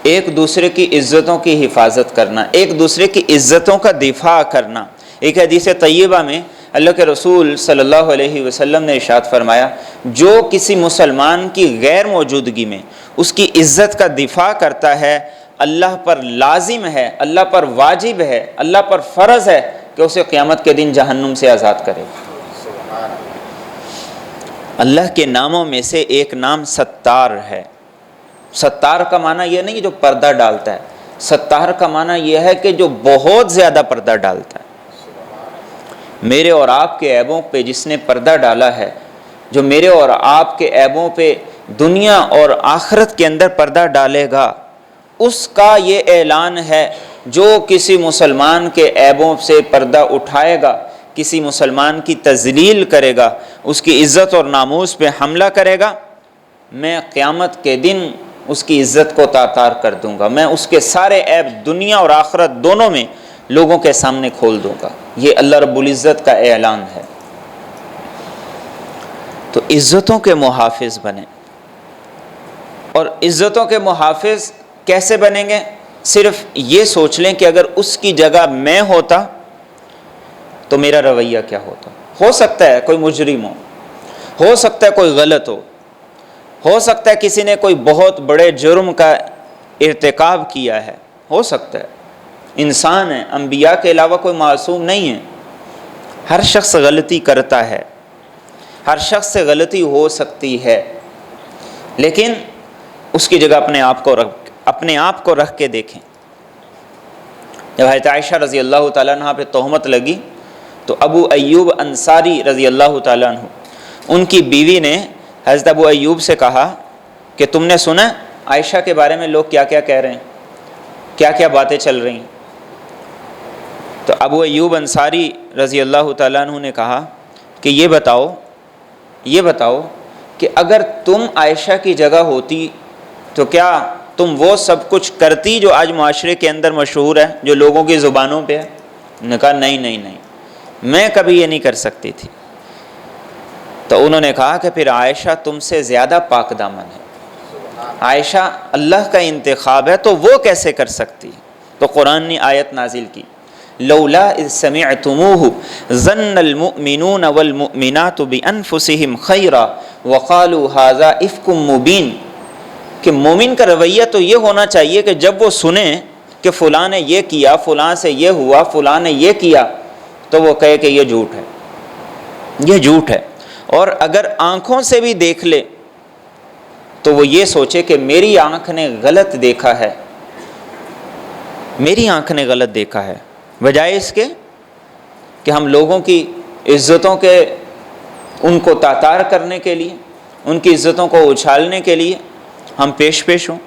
ایک دوسرے کی عزتوں کی حفاظت کرنا، ایک دوسرے کی عزتوں کا دفاع کرنا۔ ایک حدیث طیبہ میں اللہ کے رسول صلی اللہ علیہ وسلم نے ارشاد فرمایا، جو کسی مسلمان کی غیر موجودگی میں اس کی عزت کا دفاع کرتا ہے، اللہ پر لازم ہے، اللہ پر واجب ہے، اللہ پر فرض ہے کہ اسے قیامت کے دن جہنم سے آزاد کرے۔ اللہ کے ناموں میں سے ایک نام ستار ہے۔ ستار کا معنی یہ نہیں جو پردہ ڈالتا ہے، ستار کا معنی یہ ہے کہ جو بہت زیادہ پردہ ڈالتا ہے۔ میرے اور آپ کے عیبوں پہ جس نے پردہ ڈالا ہے، جو میرے اور آپ کے عیبوں پہ دنیا اور آخرت کے اندر پردہ ڈالے گا، اس کا یہ اعلان ہے، جو کسی مسلمان کے عیبوں سے پردہ اٹھائے گا، کسی مسلمان کی تذلیل کرے گا، اس کی عزت اور ناموس پہ حملہ کرے گا، میں قیامت کے دن اس کی عزت کو تاتار کر دوں گا، میں اس کے سارے عیب دنیا اور آخرت دونوں میں لوگوں کے سامنے کھول دوں گا۔ یہ اللہ رب العزت کا اعلان ہے۔ تو عزتوں کے محافظ بنیں، اور عزتوں کے محافظ کیسے بنیں گے؟ صرف یہ سوچ لیں کہ اگر اس کی جگہ میں ہوتا تو میرا رویہ کیا ہوتا۔ ہو سکتا ہے کوئی مجرم ہو سکتا ہے کوئی غلط ہو سکتا ہے کسی نے کوئی بہت بڑے جرم کا ارتکاب کیا ہے، ہو سکتا ہے، انسان ہے، انبیاء کے علاوہ کوئی معصوم نہیں ہے، ہر شخص غلطی کرتا ہے، ہر شخص سے غلطی ہو سکتی ہے، لیکن اس کی جگہ اپنے آپ کو رکھ کے دیکھیں۔ جب حضرت عائشہ رضی اللہ تعالیٰ عنہ پہ تہمت لگی تو ابو ایوب انصاری رضی اللہ تعالیٰ عنہ، ان کی بیوی نے حضرت ابو ایوب سے کہا کہ تم نے سنا عائشہ کے بارے میں لوگ کیا کیا کہہ رہے ہیں، کیا کیا باتیں چل رہی ہیں؟ تو ابو ایوب انصاری رضی اللہ تعالیٰ عنہ نے کہا کہ یہ بتاؤ کہ اگر تم عائشہ کی جگہ ہوتی تو کیا تم وہ سب کچھ کرتی جو آج معاشرے کے اندر مشہور ہے، جو لوگوں کی زبانوں پہ ہے؟ انہوں نے کہا نہیں، میں کبھی یہ نہیں کر سکتی تھی۔ تو انہوں نے کہا کہ پھر عائشہ تم سے زیادہ پاک دامن ہے، عائشہ اللہ کا انتخاب ہے، تو وہ کیسے کر سکتی؟ تو قرآن نے آیت نازل کی، لولا اذ سمعتموہ ظن المؤمنون والمؤمنات بانفسہم خیرا وقالوا ھذا افک مبین، کہ مومن کا رویہ تو یہ ہونا چاہیے کہ جب وہ سنیں کہ فلاں نے یہ کیا، فلاں سے یہ ہوا، فلاں نے یہ کیا، تو وہ کہے کہ یہ جھوٹ ہے۔ اور اگر آنکھوں سے بھی دیکھ لے تو وہ یہ سوچے کہ میری آنکھ نے غلط دیکھا ہے، میری آنکھ نے غلط دیکھا ہے، بجائے اس کے کہ ہم لوگوں کی عزتوں کے ان کو تاتار کرنے کے لیے، ان کی عزتوں کو اچھالنے کے لیے ہم پیش ہوں۔